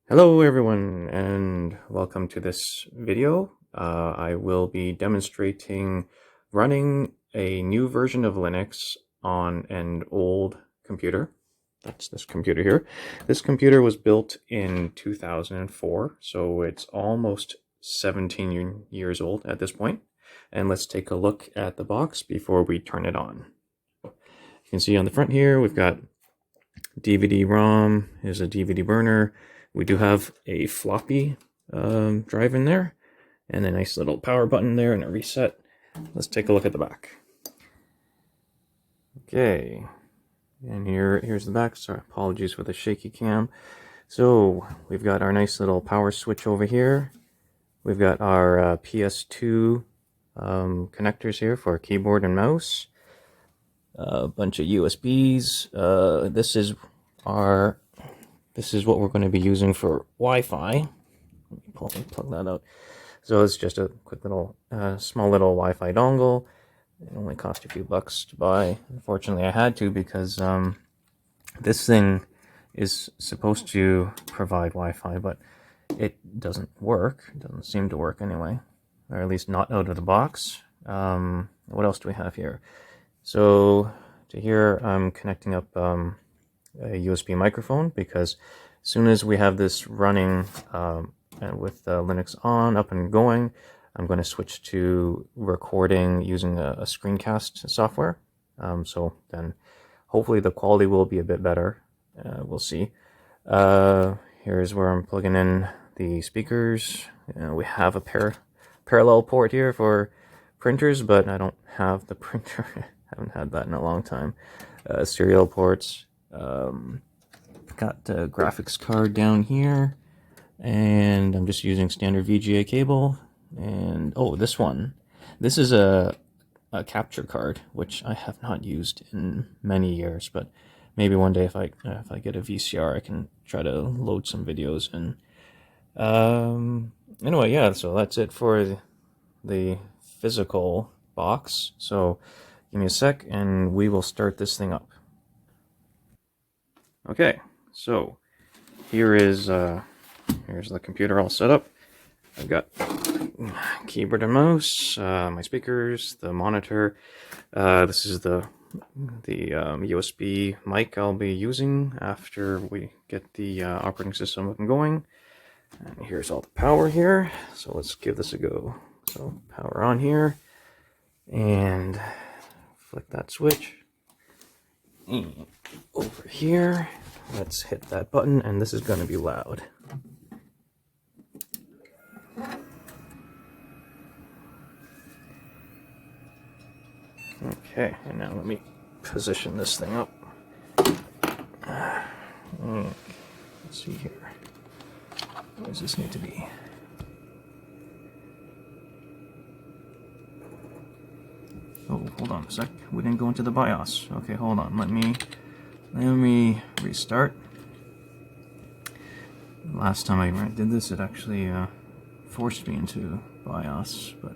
Hello everyone and welcome to this video. I will be demonstrating running a new version of Linux on an old computer. That's this computer here. This computer was built in 2004, so it's almost 17 years old at this point. And let's take a look at the box before we turn it on. You can see on the front here we've got DVD-ROM, here's a DVD burner. We do have a floppy drive in there, and a nice little power button there and a reset. Let's take a look at the back. Okay, and here's the back. Sorry, apologies for the shaky cam. So we've got our nice little power switch over here. We've got our PS2 connectors here for keyboard and mouse. A bunch of USBs. This is what we're going to be using for Wi-Fi. Let me plug that out. So it's just a quick little, small little Wi-Fi dongle. It only cost a few bucks to buy. Unfortunately, I had to because this thing is supposed to provide Wi-Fi, but it doesn't work. It doesn't seem to work anyway, or at least not out of the box. What else do we have here? So to here, I'm connecting up a USB microphone, because as soon as we have this running with Linux on, up and going, I'm going to switch to recording using a Screencast software. So then hopefully the quality will be a bit better. We'll see. Here's where I'm plugging in the speakers. We have a parallel port here for printers, but I don't have the printer. I haven't had that in a long time. Serial ports. Got the graphics card down here, and I'm just using standard VGA cable. And oh, this is a capture card, which I have not used in many years, but maybe one day if I get a VCR, I can try to load some videos. And anyway, yeah, so that's it for the physical box. So give me a sec and we will start this thing up. Okay, so here's the computer all set up. I've got keyboard and mouse, my speakers, the monitor. This is the USB mic I'll be using after we get the operating system up and going. And here's all the power here. So let's give this a go. So power on here, and flick that switch. And over here, let's hit that button, and this is going to be loud. Okay, and now let me position this thing up. Let's see here. Where does this need to be? Oh, hold on a sec. We didn't go into the BIOS. Okay, hold on. Let me restart. Last time I did this, it actually forced me into BIOS. But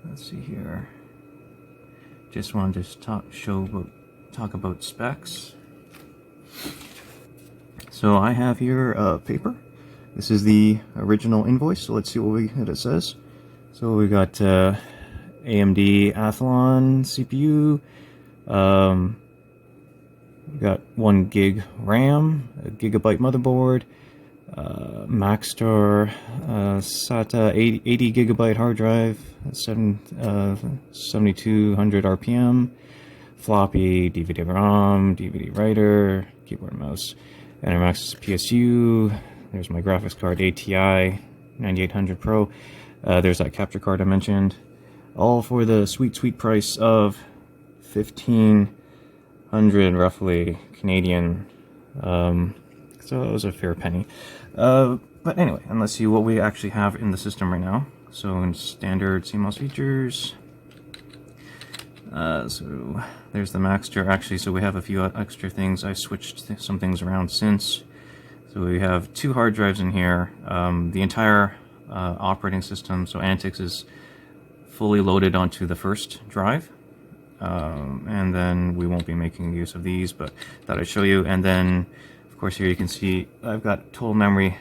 let's see here. Just wanted to talk about specs. So I have here a paper. This is the original invoice. So let's see what it says. So we got AMD Athlon CPU. We got 1 gig RAM, a gigabyte motherboard, Maxtor SATA 80 gigabyte hard drive, 7200 RPM, floppy, DVD-ROM, DVD writer, keyboard and mouse, Max PSU. There's my graphics card, ATI 9800 Pro. There's that capture card I mentioned. All for the sweet price of 1,500 roughly Canadian. So it was a fair penny. But anyway, and let's see what we actually have in the system right now. So in standard CMOS features. So there's the Maxtor. Actually, so we have a few extra things. I switched some things around since. So we have 2 hard drives in here. The entire operating system, so antiX, is fully loaded onto the first drive, and then we won't be making use of these, but thought I'd show you. And then course, here you can see I've got total memory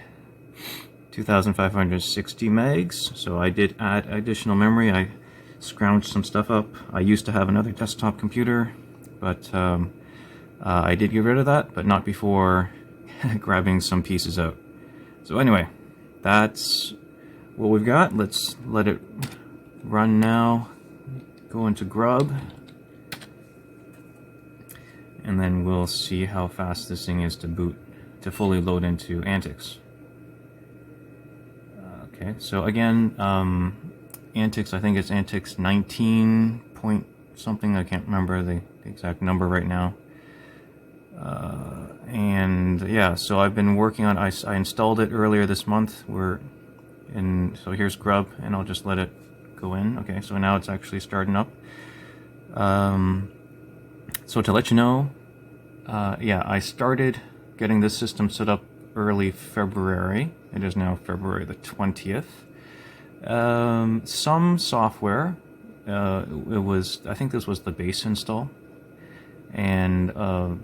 2,560 megs, so I did add additional memory. I scrounged some stuff up. I used to have another desktop computer, but I did get rid of that, but not before grabbing some pieces out. So anyway, that's what we've got. Let's let it run now. Go into GRUB, and then we'll see how fast this thing is to boot, to fully load into antiX. Okay, so again, antiX, I think it's antiX 19 point something, I can't remember the exact number right now. And yeah, so I've been working on, I installed it earlier this month. So here's GRUB, and I'll just let it go in. Okay, so now it's actually starting up. So to let you know, yeah, I started getting this system set up early February. It is now February the 20th. Some software, I think this was the base install, and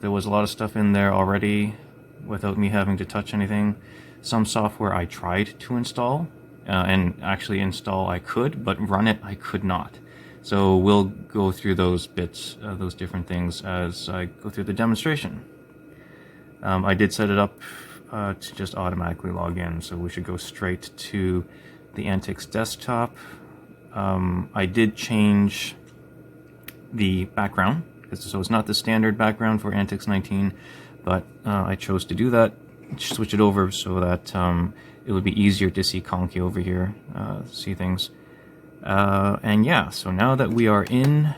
there was a lot of stuff in there already without me having to touch anything. Some software I tried to install, and actually install I could, but run it I could not. So we'll go through those bits, those different things as I go through the demonstration. I did set it up to just automatically log in, so we should go straight to the antiX desktop. I did change the background, so it's not the standard background for antiX 19, but I chose to do that, switch it over so that it would be easier to see Conky over here, see things. And yeah, so now that we are in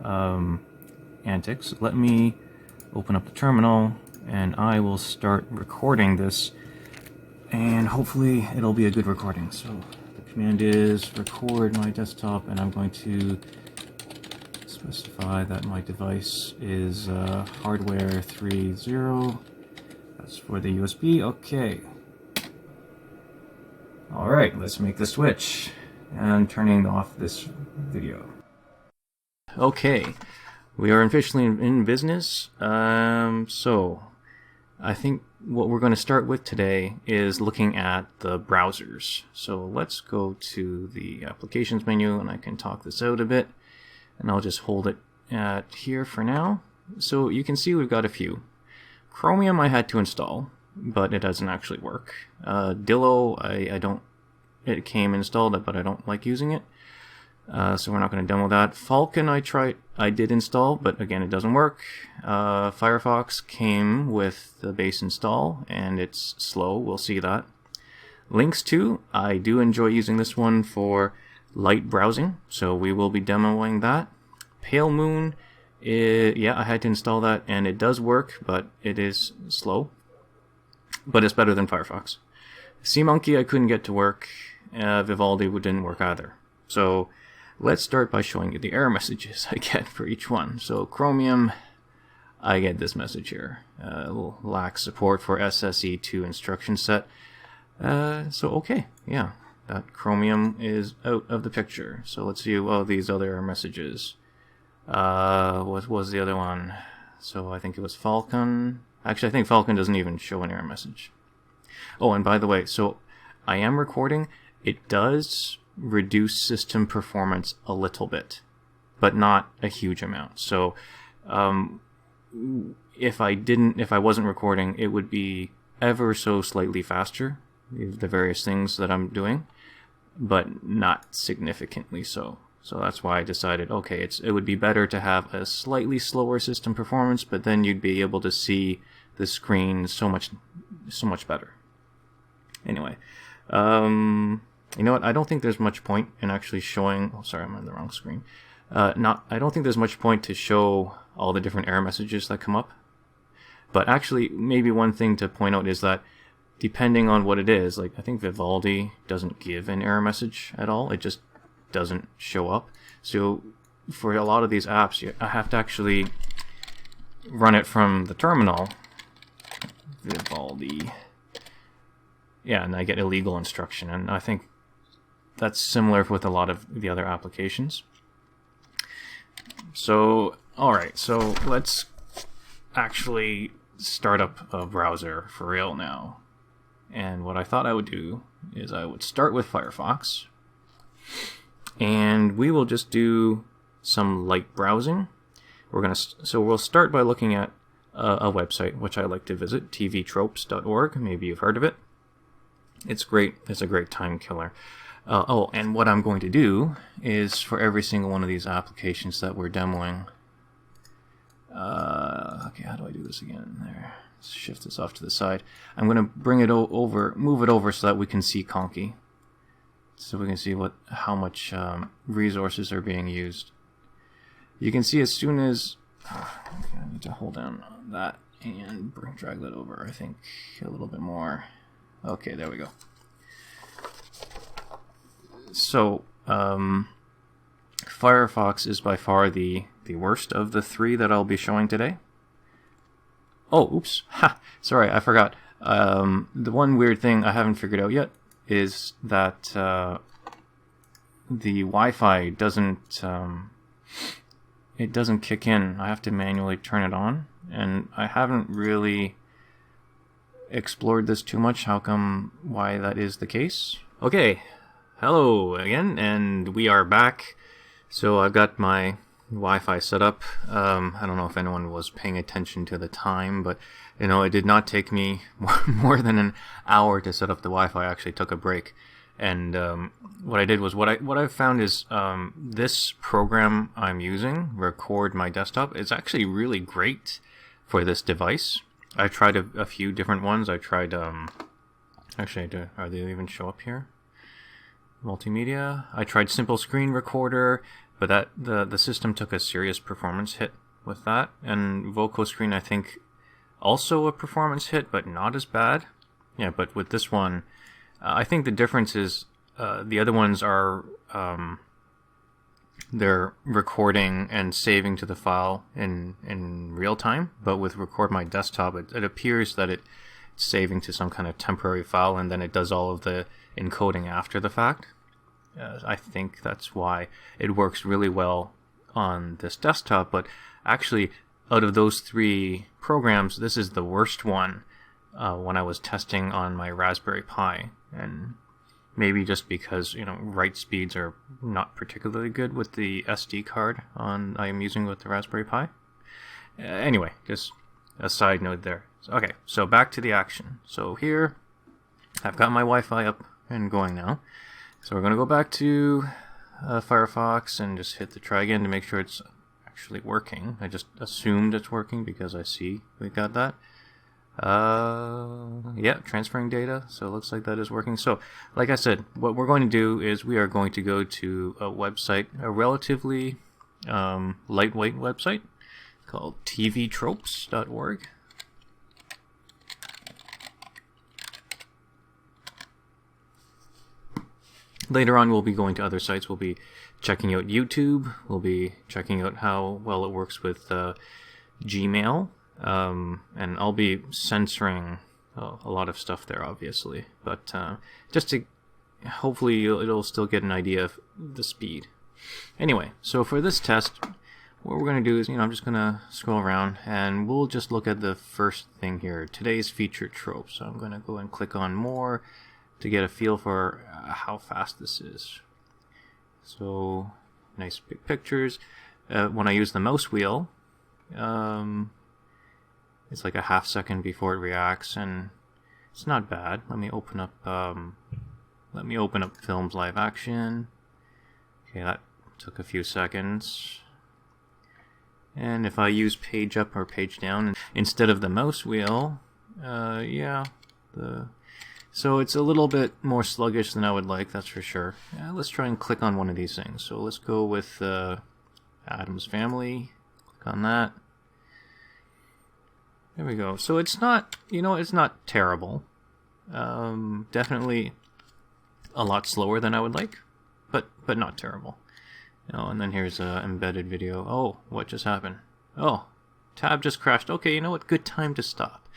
antiX, let me open up the terminal, and I will start recording this, and hopefully it'll be a good recording. So the command is record my desktop, and I'm going to specify that my device is hardware 3.0. That's for the USB. Okay. Alright, let's make the switch. And turning off this video. Okay, we are officially in business. So I think what we're going to start with today is looking at the browsers. So let's go to the applications menu, and I can talk this out a bit, and I'll just hold it at here for now. So you can see we've got a few. Chromium I had to install, but it doesn't actually work. Dillo, I don't. It came installed, but I don't like using it, so we're not going to demo that. Falcon I did install, but again it doesn't work. Firefox came with the base install, and it's slow, we'll see that. Lynx 2, I do enjoy using this one for light browsing, so we will be demoing that. Pale Moon, yeah, I had to install that, and it does work, but it is slow, but it's better than Firefox. SeaMonkey I couldn't get to work. Vivaldi didn't work either. So let's start by showing you the error messages I get for each one. So Chromium, I get this message here. Lacks support for SSE2 instruction set. So okay, yeah, that Chromium is out of the picture. So let's see all these other error messages. What was the other one? So I think it was Falcon. Actually, I think Falcon doesn't even show an error message. Oh, and by the way, so I am recording. It does reduce system performance a little bit, but not a huge amount. So if I wasn't recording, it would be ever so slightly faster, the various things that I'm doing, but not significantly so. So that's why I decided, okay, it would be better to have a slightly slower system performance, but then you'd be able to see the screen so much better. Anyway, you know what? I don't think there's much point in actually showing. Oh, sorry, I'm on the wrong screen. I don't think there's much point to show all the different error messages that come up. But actually, maybe one thing to point out is that depending on what it is, like I think Vivaldi doesn't give an error message at all. It just doesn't show up. So for a lot of these apps, I have to actually run it from the terminal. Vivaldi. Yeah, and I get illegal instruction, and I think that's similar with a lot of the other applications. So, alright, so let's actually start up a browser for real now. And what I thought I would do is I would start with Firefox, and we will just do some light browsing. So we'll start by looking at a website which I like to visit, tvtropes.org. Maybe you've heard of it. It's great. It's a great time killer. And what I'm going to do is for every single one of these applications that we're demoing. Okay, how do I do this again? There. Let's shift this off to the side. I'm going to bring it over, move it over so that we can see Conky. So we can see how much resources are being used. You can see as soon as okay, I need to hold down on that and drag that over. I think a little bit more. Okay, there we go. So Firefox is by far the worst of the three that I'll be showing today. Oh, oops. Ha! Sorry, I forgot. The one weird thing I haven't figured out yet is that the Wi-Fi doesn't it doesn't kick in. I have to manually turn it on, and I haven't really explored this too much. Why that is the case? Okay, hello again, and we are back. So I've got my Wi-Fi set up. I don't know if anyone was paying attention to the time, but it did not take me more than an hour to set up the Wi-Fi. I actually took a break, and what I did was what I found is this program I'm using, recordmydesktop, is actually really great for this device. I tried a few different ones. I tried actually, are they even show up here? Multimedia. I tried SimpleScreenRecorder, but the system took a serious performance hit with that. And vokoscreen, I think, also a performance hit, but not as bad. Yeah, but with this one, I think the difference is the other ones are they're recording and saving to the file in real time. But with recordmydesktop, it appears that it's saving to some kind of temporary file, and then it does all of the encoding after the fact. I think that's why it works really well on this desktop, but actually out of those three programs, this is the worst one when I was testing on my Raspberry Pi, and maybe just because write speeds are not particularly good with the SD card I am using with the Raspberry Pi. Anyway, just a side note there. Okay, so back to the action. So here, I've got my Wi-Fi up and going now. So we're going to go back to Firefox and just hit the try again to make sure it's actually working. I just assumed it's working because I see we got that. Yeah, transferring data. So it looks like that is working. So, like I said, what we're going to do is we are going to go to a website, a relatively lightweight website called tvtropes.org. Later on, we'll be going to other sites. We'll be checking out YouTube. We'll be checking out how well it works with Gmail. And I'll be censoring a lot of stuff there, obviously. But just to hopefully it'll still get an idea of the speed. Anyway, so for this test, what we're going to do is, I'm just going to scroll around and we'll just look at the first thing here, today's featured trope. So I'm going to go and click on more to get a feel for how fast this is. So, nice big pictures. When I use the mouse wheel, it's like a half second before it reacts, and it's not bad. Let me open up Films Live Action. Okay, that took a few seconds. And if I use page up or page down instead of the mouse wheel, so it's a little bit more sluggish than I would like, that's for sure. Let's try and click on one of these things. So let's go with Addams Family. Click on that. There we go. So it's not, it's not terrible. Definitely a lot slower than I would like, but not terrible. And then here's an embedded video. Oh, what just happened? Oh, tab just crashed. Okay, you know what? Good time to stop.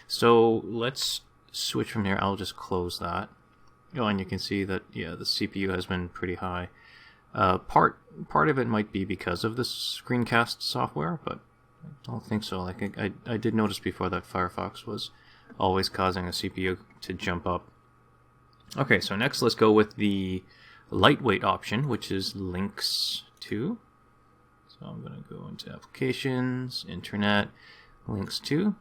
So let's switch from here. I'll just close that. And you can see that, yeah, the CPU has been pretty high. Part of it might be because of the Screencast software, but I don't think so. Like I did notice before that Firefox was always causing a CPU to jump up. Okay, so next let's go with the lightweight option, which is links to. So I'm going to go into applications, internet, links to.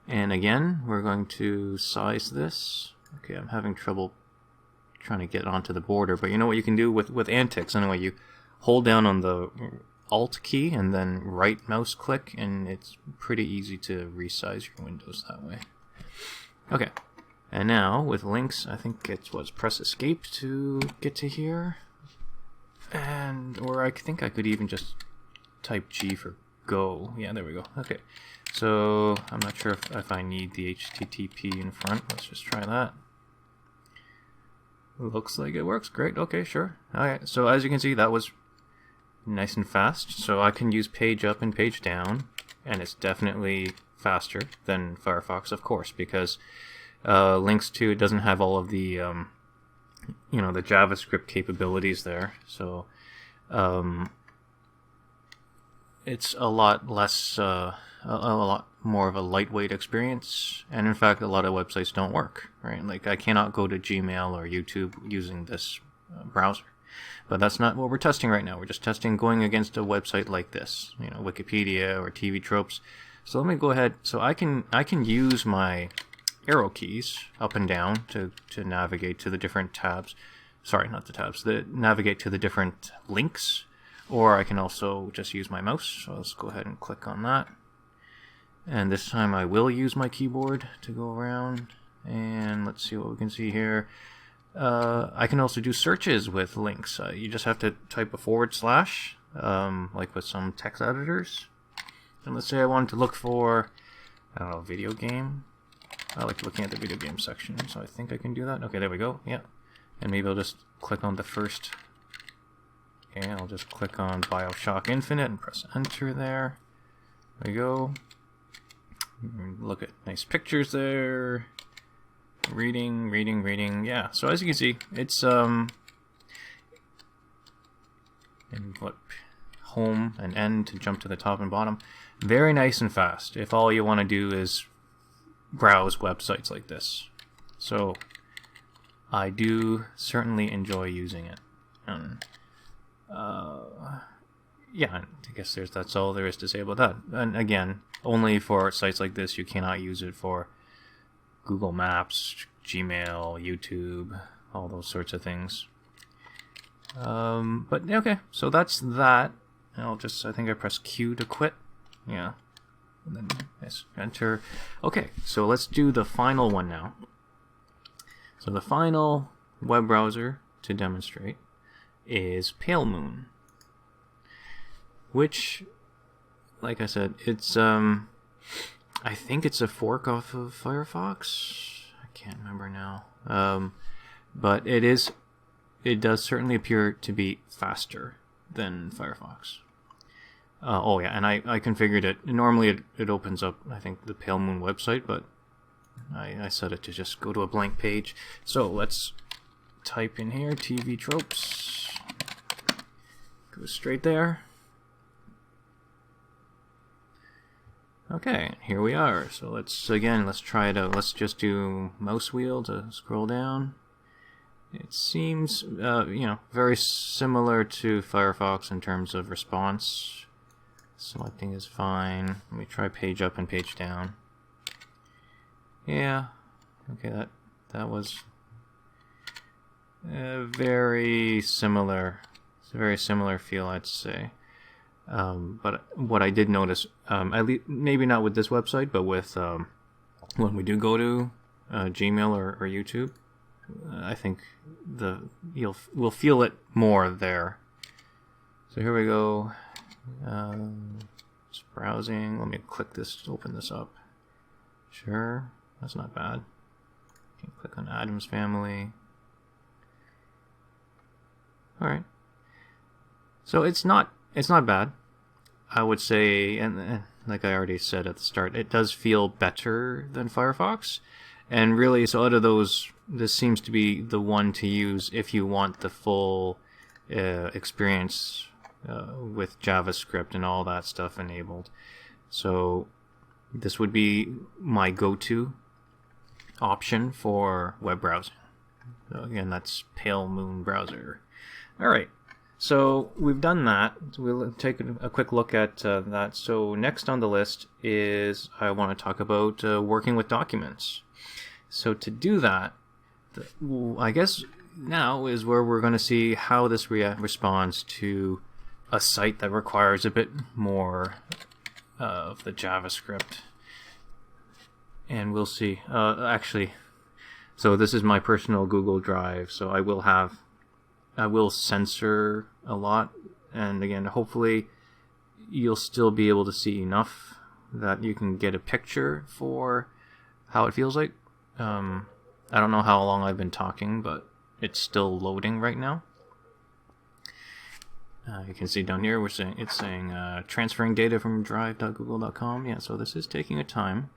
And again, we're going to size this. Okay, I'm having trouble trying to get onto the border, but you know what you can do with antiX anyway, you hold down on the Alt key and then right mouse click, and it's pretty easy to resize your windows that way. Okay, and now with links, I think it's press escape to get to here, or I think I could even just type G for go. Yeah, there we go. Okay, so I'm not sure if I need the HTTP in front. Let's just try that. Looks like it works. Great. Okay, sure. Alright, so as you can see, that was nice and fast. So I can use page up and page down, and it's definitely faster than Firefox, of course, because links to it doesn't have all of the you know, the JavaScript capabilities there. So it's a lot less, a lot more of a lightweight experience, and in fact a lot of websites don't work, right? Like I cannot go to Gmail or YouTube using this browser, but that's not what we're testing right now. We're just testing going against a website like this, you know, Wikipedia or TV Tropes. So let me go ahead, so I can use my arrow keys up and down to navigate to the different tabs. Sorry, not the tabs, navigate to the different links, or I can also just use my mouse. So let's go ahead and click on that. And this time I will use my keyboard to go around, and let's see what we can see here. I can also do searches with links. You just have to type a /, like with some text editors. And let's say I wanted to look for, I don't know, video game. I like looking at the video game section, so I think I can do that. Okay, there we go. Yeah. And maybe I'll just click on the first. Okay, I'll just click on BioShock Infinite and press enter there. There we go. Look at nice pictures there. Reading. Yeah, so as you can see, it's and what, home and end to jump to the top and bottom. Very nice and fast if all you want to do is browse websites like this. So I do certainly enjoy using it. Yeah, I guess that's all there is to say about that. And again, only for sites like this. You cannot use it for Google Maps, Gmail, YouTube, all those sorts of things. But okay, so that's that. And I think I press Q to quit. Yeah. And then yes, enter. Okay, so let's do the final one now. So the final web browser to demonstrate is Pale Moon, which, like I said, it's I think it's a fork off of Firefox. I can't remember now. But it does certainly appear to be faster than Firefox. Oh yeah, and I configured it. Normally it opens up, I think, the Pale Moon website, but I set it to just go to a blank page. So let's type in here TV Tropes. Go straight there. Okay, here we are. So let's try it out. Let's just do mouse wheel to scroll down. It seems, very similar to Firefox in terms of response. Selecting is fine. Let me try page up and page down. Yeah. Okay, that was very similar. It's a very similar feel, I'd say. But what I did notice, maybe not with this website, but with when we do go to Gmail or YouTube, I think we'll feel it more there. So here we go. Just browsing. Let me click this to open this up. Sure, that's not bad. You can click on Adam's Family. All right. So it's not bad. I would say, and like I already said at the start, it does feel better than Firefox. And really, so out of those, this seems to be the one to use if you want the full experience with JavaScript and all that stuff enabled. So this would be my go-to option for web browsing. So again, that's Pale Moon Browser. All right, so we've done that. We'll take a quick look at that. So next on the list is I want to talk about working with documents. So to do that, I guess now is where we're going to see how this responds to a site that requires a bit more of the JavaScript. And we'll see. Actually, so this is my personal Google Drive, so I will censor a lot, and again, hopefully you'll still be able to see enough that you can get a picture for how it feels like. I don't know how long I've been talking, but it's still loading right now. You can see down here it's saying transferring data from drive.google.com. Yeah, so this is taking a time.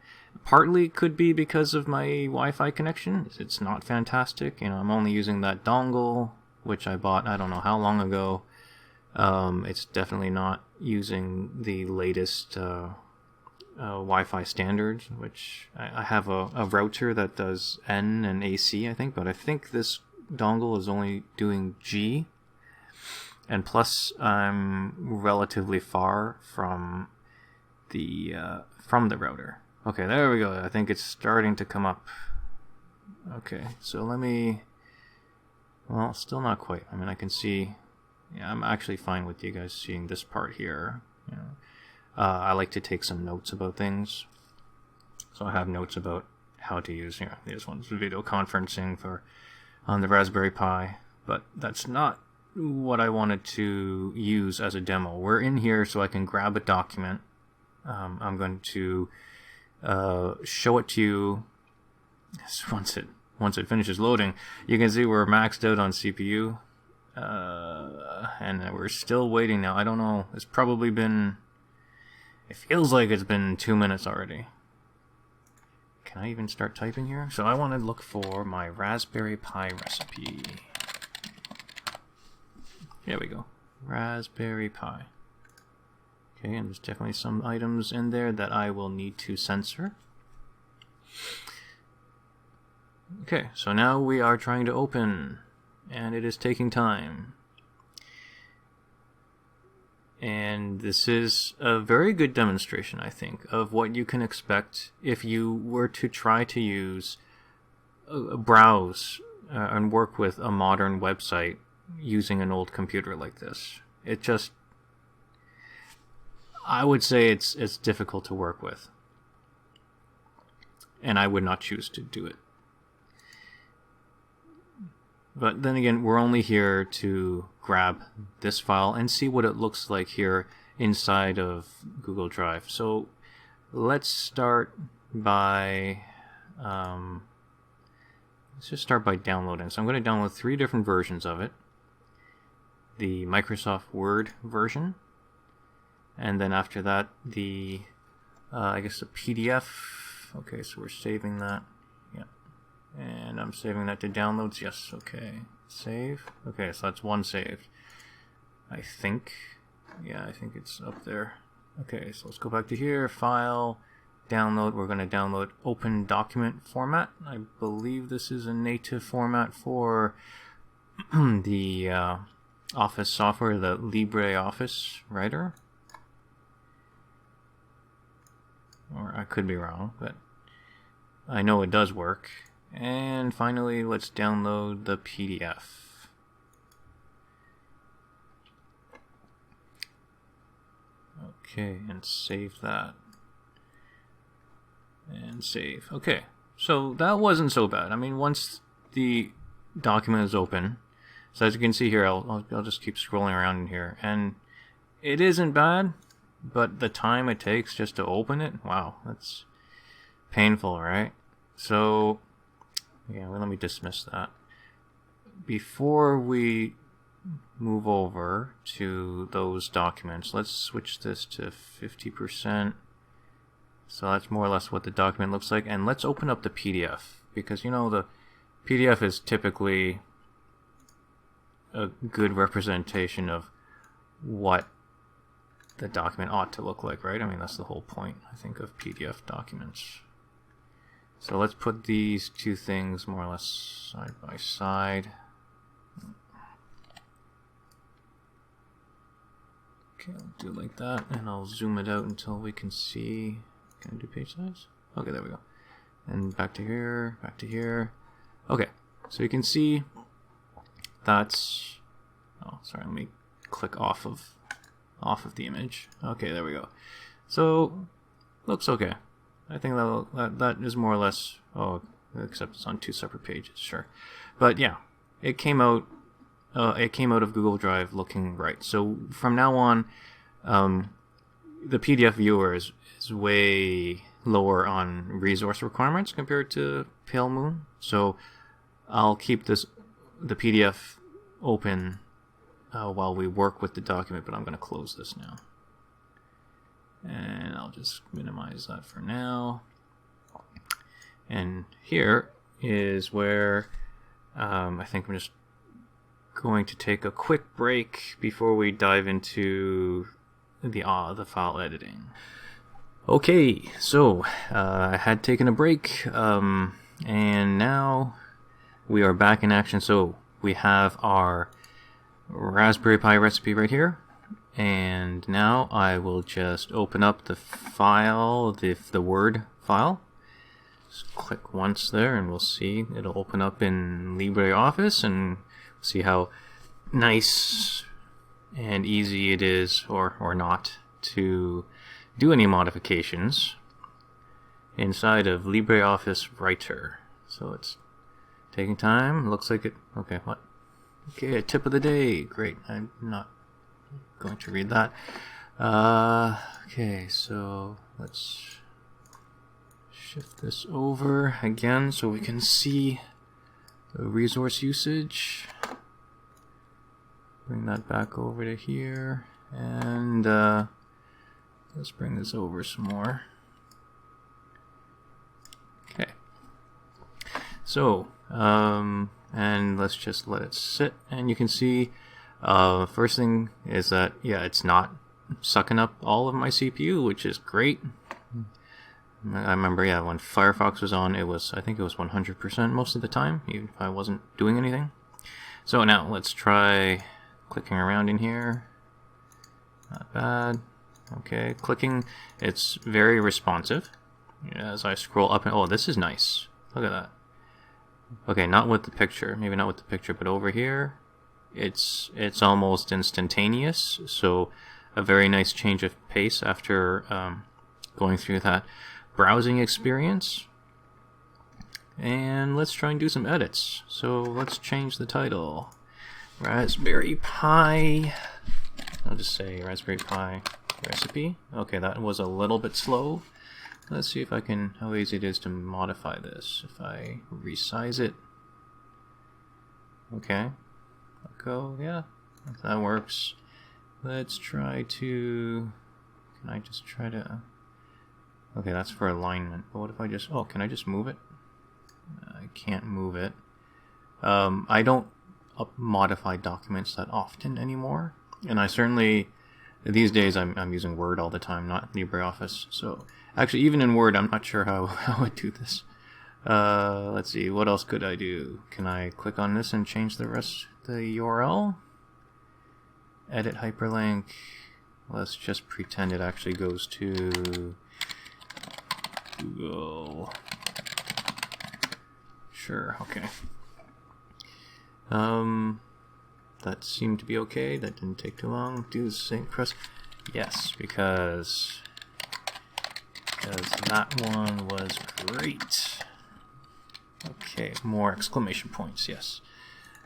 Partly could be because of my Wi-Fi connection. It's not fantastic. You know, I'm only using that dongle, which I bought I don't know how long ago. It's definitely not using the latest Wi-Fi standards, which I have a router that does N and AC, I think, but I think this dongle is only doing G. And plus, I'm relatively far from the router. Okay, there we go. I think it's starting to come up. Okay, so let me... Well, still not quite. I mean, I can see... Yeah, I'm actually fine with you guys seeing this part here. You know, I like to take some notes about things. So I have notes about how to use... Here, this one's video conferencing on the Raspberry Pi. But that's not what I wanted to use as a demo. We're in here so I can grab a document. I'm going to show it to you once it finishes loading. You can see we're maxed out on CPU, and we're still waiting now. I don't know. It's probably been... It feels like it's been 2 minutes already. Can I even start typing here? So I want to look for my Raspberry Pi recipe. There we go. Raspberry Pi. Okay, and there's definitely some items in there that I will need to censor. Okay, so now we are trying to open, and it is taking time. And this is a very good demonstration, I think, of what you can expect if you were to try to use, browse, and work with a modern website using an old computer like this. It just... I would say it's difficult to work with. And I would not choose to do it. But then again, we're only here to grab this file and see what it looks like here inside of Google Drive. So let's start by... let's just start by downloading. So I'm going to download 3 different versions of it. The Microsoft Word version. And then after that, the, I guess the PDF. Okay, so we're saving that. Yeah. And I'm saving that to downloads. Yes, okay. Save. Okay, so that's one saved. I think. Yeah, I think it's up there. Okay, so let's go back to here. File. Download. We're going to download Open Document format. I believe this is a native format for the Office software, the LibreOffice writer. Or I could be wrong, but I know it does work. And finally, let's download the PDF. Okay, and save that. And save. Okay, so that wasn't so bad. I mean, once the document is open, so as you can see here, I'll just keep scrolling around in here, and it isn't bad. But the time it takes just to open it, wow, that's painful, right? So, yeah, well, let me dismiss that. Before we move over to those documents, let's switch this to 50%. So that's more or less what the document looks like. And let's open up the PDF, because, you know, the PDF is typically a good representation of what the document ought to look like, right? I mean, that's the whole point, I think, of PDF documents. So let's put these two things more or less side by side. Okay, I'll do it like that, and I'll zoom it out until we can see. Can I do page size? Okay, there we go. And back to here, back to here. Okay, so you can see that's. Oh, sorry. Let me click off of the image. Okay, there we go. So looks okay. I think that is more or less. Oh, except it's on two separate pages. Sure, but yeah, it came out. It came out of Google Drive looking right. So from now on, the PDF viewer is way lower on resource requirements compared to Pale Moon. So I'll keep the PDF open while we work with the document, but I'm going to close this now. And I'll just minimize that for now. And here is where I think I'm just going to take a quick break before we dive into the file editing. Okay, so I had taken a break, and now we are back in action. So we have our Raspberry Pi recipe right here, and now I will just open up the file, the Word file. Just click once there, and we'll see it'll open up in LibreOffice, and see how nice and easy it is, or not, to do any modifications inside of LibreOffice Writer. So it's taking time. Looks like it. Okay, what? Okay, a tip of the day. Great. I'm not going to read that. Okay, so let's shift this over again so we can see the resource usage. Bring that back over to here, and let's bring this over some more. Okay. So, and let's just let it sit, and you can see first thing is that, yeah, it's not sucking up all of my CPU, which is great. I remember, yeah, when Firefox was on, I think it was 100% most of the time, even if I wasn't doing anything. So now let's try clicking around in here. Not bad. Okay, clicking, it's very responsive. As I scroll up, and oh, this is nice. Look at that. Okay, not with the picture, maybe not with the picture, but over here, it's almost instantaneous. So a very nice change of pace after going through that browsing experience. And let's try and do some edits. So let's change the title. Raspberry Pi. I'll just say Raspberry Pi recipe. Okay, that was a little bit slow. Let's see if I can, how easy it is to modify this. If I resize it. Okay. Go, yeah, that works. Let's try to, can I just try to, okay, that's for alignment. But what if I just, oh, can I just move it? I can't move it. I don't modify documents that often anymore. And I certainly, these days I'm using Word all the time, not LibreOffice. So actually, even in Word, I'm not sure how I do this. Let's see, what else could I do? Can I click on this and change the URL? Edit hyperlink. Let's just pretend it actually goes to Google. Sure, okay. That seemed to be okay. That didn't take too long. Do the same, press yes, because that one was great. Okay, more exclamation points, yes.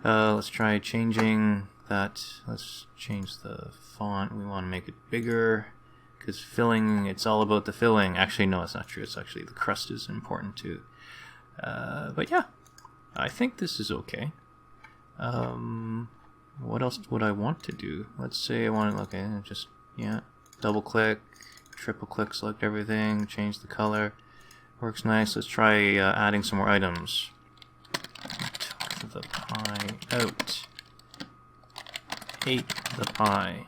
Let's try changing that. Let's change the font. We want to make it bigger, because filling, it's all about the filling. Actually, no, it's not true. It's actually the crust is important too. But yeah, I think this is okay. What else would I want to do? Let's say I want to, okay, just, yeah, double click, triple click, select everything, change the color. Works nice. Let's try adding some more items. Took the pie out. Ate the pie.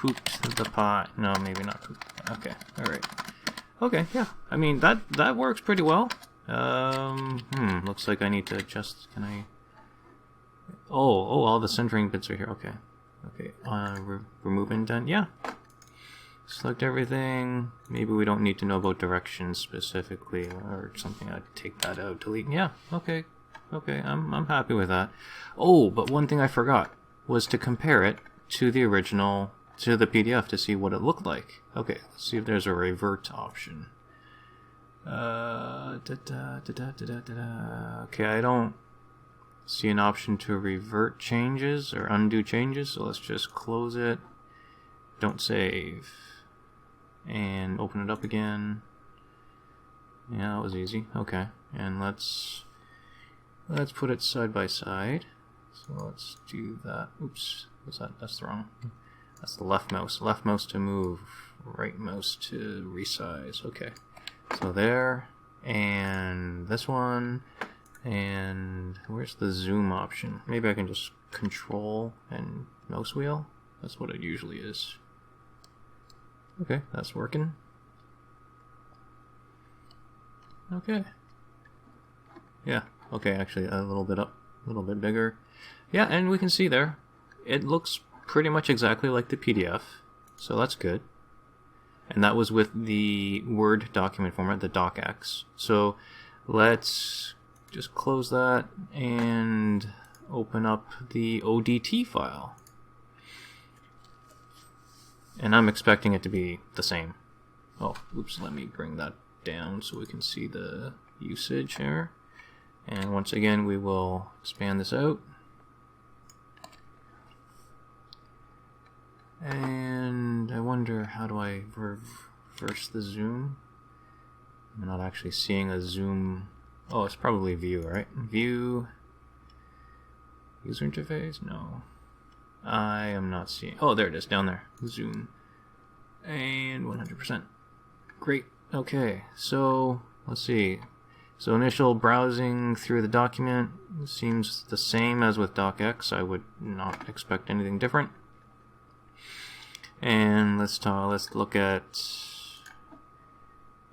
pooped the pie. No, maybe not pooped. Okay, alright. Okay, yeah. I mean, that works pretty well. Looks like I need to adjust. Can I... Oh, all the centering bits are here. Okay. Okay, remove indent. Yeah. Select everything. Maybe we don't need to know about directions specifically or something. I'd take that out, delete. Yeah, okay. Okay, I'm happy with that. Oh, but one thing I forgot was to compare it to the original, to the PDF to see what it looked like. Okay, let's see if there's a revert option. Okay, I don't see an option to revert changes or undo changes, so let's just close it. Don't save. And open it up again. Yeah, that was easy. Okay, and let's put it side by side. So let's do that. Oops, what's that? That's the wrong. That's the left mouse. Left mouse to move, right mouse to resize. Okay, so there, and this one, and where's the zoom option? Maybe I can just control and mouse wheel. That's what it usually is. Okay, that's working. Okay. Yeah, okay, actually a little bit up, a little bit bigger. Yeah, and we can see there, it looks pretty much exactly like the PDF, so that's good. And that was with the Word document format, the docx. So let's just close that and open up the ODT file. And I'm expecting it to be the same. Oh, oops, let me bring that down so we can see the usage here. And once again, we will expand this out. And I wonder, how do I reverse the zoom? I'm not actually seeing a zoom. Oh, it's probably view, right? View. User interface? No. I am not seeing. Oh, there it is, down there. Zoom. And 100%. Great. Okay, so let's see. So initial browsing through the document seems the same as with docx. I would not expect anything different. And let's look at.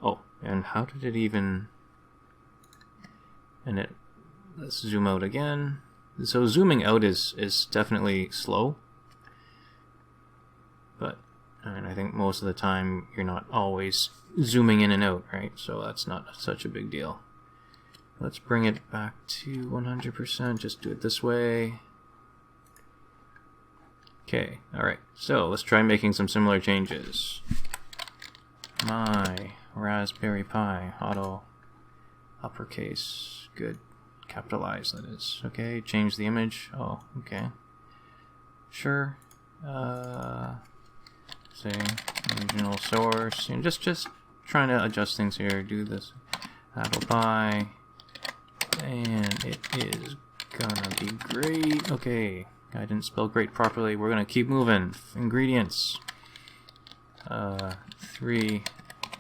Oh, and how did it even? And let's zoom out again. So zooming out is definitely slow, but I think most of the time you're not always zooming in and out, right? So that's not such a big deal. Let's bring it back to 100%, just do it this way. Okay, alright, so let's try making some similar changes. My Raspberry Pi, auto, uppercase, good. Capitalize, that is. Okay, change the image. Oh, okay. Sure. Say original source. And just trying to adjust things here. Do this. Apple Pie. And it is gonna be great. Okay. I didn't spell great properly. We're gonna keep moving. Ingredients. 3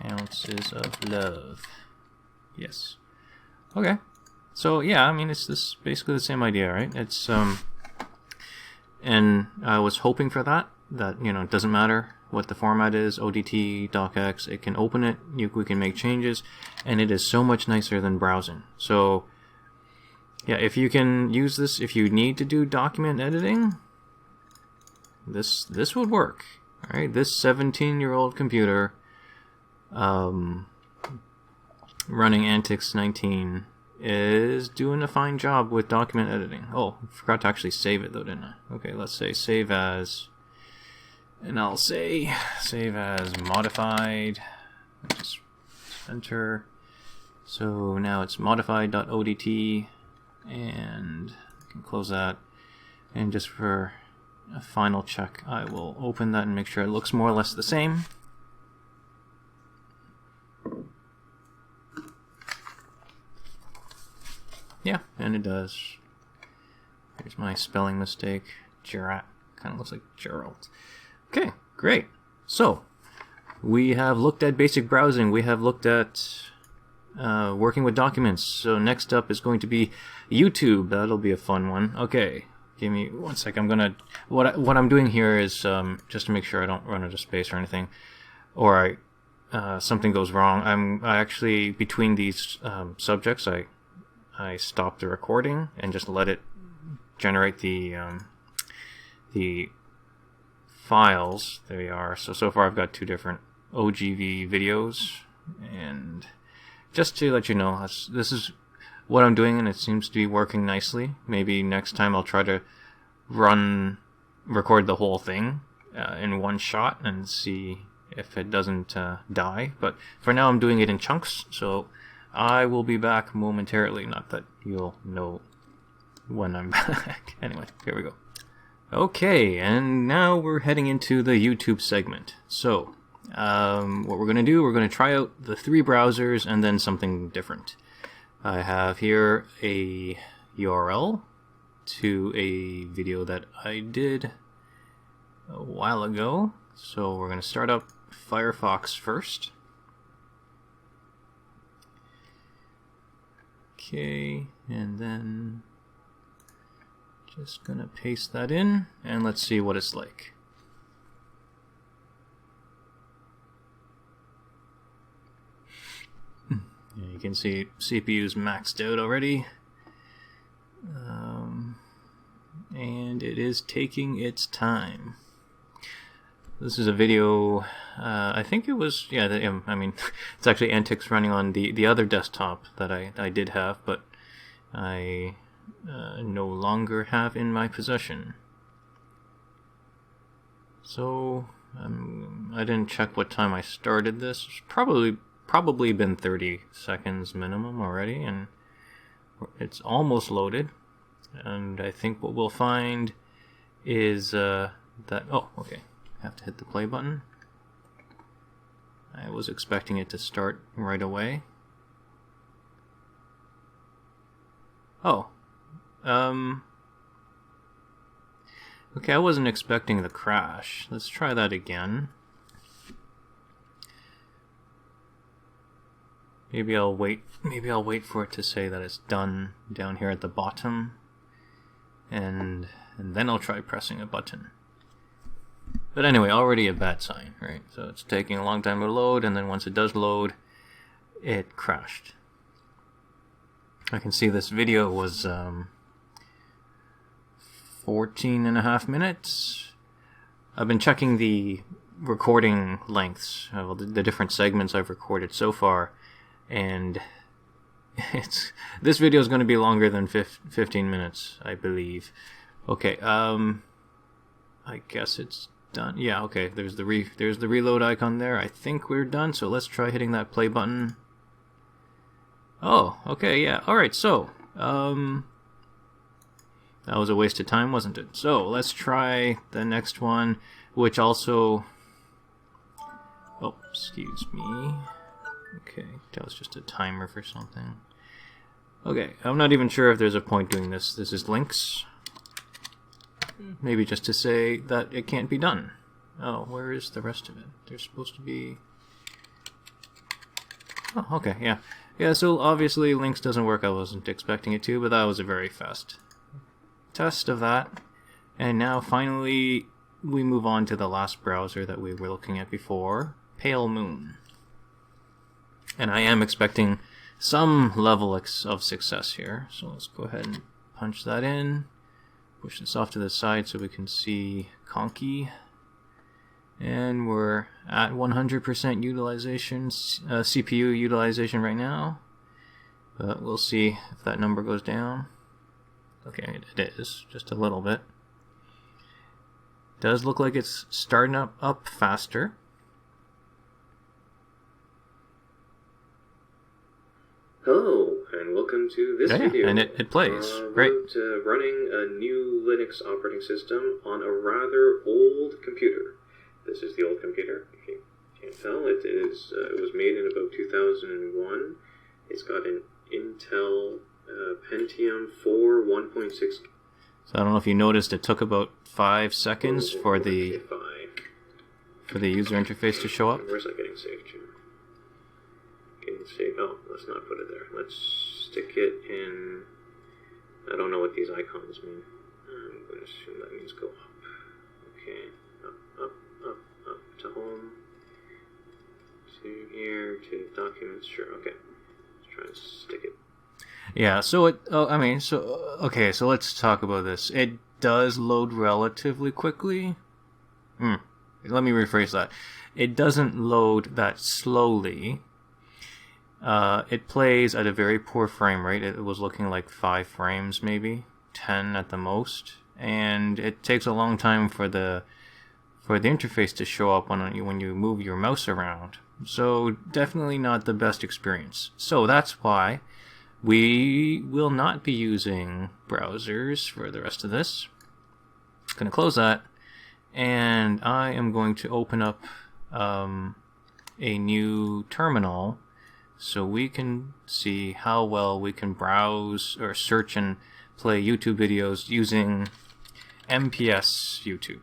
ounces of love. Yes. Okay. So yeah, I mean, it's basically the same idea, right? It's and I was hoping for that you know, it doesn't matter what the format is, ODT, docx, it can open it, we can make changes, and it is so much nicer than browsing. So yeah, if you can use this, if you need to do document editing, this would work. All right, this 17-year-old computer running antiX 19 is doing a fine job with document editing. Oh, I forgot to actually save it though, didn't I? Okay, let's say save as, and I'll say save as modified. Just enter. So now it's modified.odt, and I can close that. And just for a final check, I will open that and make sure it looks more or less the same. Yeah, and it does. Here's my spelling mistake. Gerard. Kind of looks like Gerald. Okay, great. So, we have looked at basic browsing. We have looked at working with documents. So next up is going to be YouTube. That'll be a fun one. Okay, give me 1 sec. I'm gonna what I'm doing here is just to make sure I don't run out of space or anything, or something goes wrong. I actually between these subjects I stop the recording and just let it generate the files. There we are. So far I've got 2 different OGV videos, and just to let you know, this is what I'm doing, and it seems to be working nicely. Maybe next time I'll try to record the whole thing in one shot and see if it doesn't die. But for now I'm doing it in chunks, so I will be back momentarily. Not that you'll know when I'm back. Anyway, here we go. Okay, and now we're heading into the YouTube segment. So what we're going to do, we're going to try out the 3 browsers and then something different. I have here a URL to a video that I did a while ago. So we're going to start up Firefox first. Okay, and then just going to paste that in, and let's see what it's like. You can see CPU's maxed out already, and it is taking its time. This is a video, I think it was, yeah, I mean, it's actually antiX running on the other desktop that I did have, but I no longer have in my possession. So, I didn't check what time I started this. It's probably been 30 seconds minimum already, and it's almost loaded. And I think what we'll find is that, oh, okay, I have to hit the play button. I was expecting it to start right away. Oh, okay, I wasn't expecting the crash. Let's try that again. Maybe I'll wait for it to say that it's done down here at the bottom, and then I'll try pressing a button. But anyway, already a bad sign, right? So it's taking a long time to load, and then once it does load, it crashed. I can see this video was 14.5 minutes. I've been checking the recording lengths, well, the different segments I've recorded so far, and this video is going to be longer than 15 minutes, I believe. Okay, I guess it's done. Yeah, okay, there's the reload icon there. I think we're done, so let's try hitting that play button. Oh, okay, yeah, alright, so, that was a waste of time, wasn't it? So, let's try the next one, which also, oh, excuse me. Okay, that was just a timer for something. Okay, I'm not even sure if there's a point doing this. This is links. Maybe just to say that it can't be done. Oh, where is the rest of it? There's supposed to be... Oh, okay, yeah. Yeah, so obviously links doesn't work. I wasn't expecting it to, but that was a very fast test of that. And now finally we move on to the last browser that we were looking at before, Pale Moon. And I am expecting some level of success here. So let's go ahead and punch that in. Push this off to the side so we can see Conky. And we're at 100% utilization, CPU utilization right now. But we'll see if that number goes down. Okay, it is, just a little bit. Does look like it's starting up faster. Hello, and welcome to this video. And it plays. Great. Running a new Linux operating system on a rather old computer. This is the old computer, if you can't tell. It was made in about 2001. It's got an Intel Pentium 4 1.6. So I don't know if you noticed, it took about 5 seconds for the user interface to show up. Where's that getting saved to? Getting saved. Oh, let's not put it there. Let's stick it in. I don't know what these icons mean. going to assume that means go up. Okay, up to home. To here, to documents, sure, okay. Let's try and stick it. Yeah, so okay, so let's talk about this. It does load relatively quickly. Let me rephrase that. It doesn't load that slowly. It plays at a very poor frame rate. It was looking like 5 frames, maybe 10 at the most, and it takes a long time for the interface to show up when you move your mouse around. So definitely not the best experience. So that's why we will not be using browsers for the rest of this. I'm going to close that, and I am going to open up a new terminal so we can see how well we can browse or search and play YouTube videos using mps-youtube.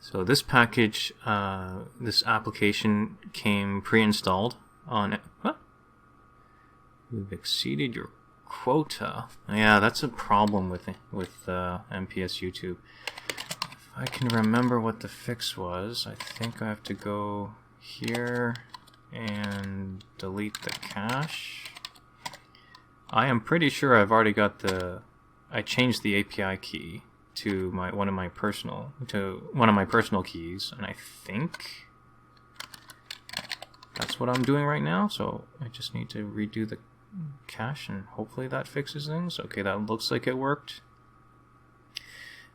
So this package, this application came pre-installed on it. What? You've exceeded your quota. Yeah, that's a problem with mps-youtube. If I can remember what the fix was, I think I have to go here and delete the cache. I am pretty sure I've already got I changed the API key to one of my personal keys, and I think that's what I'm doing right now. So I just need to redo the cache, and hopefully that fixes things. Okay, that looks like it worked.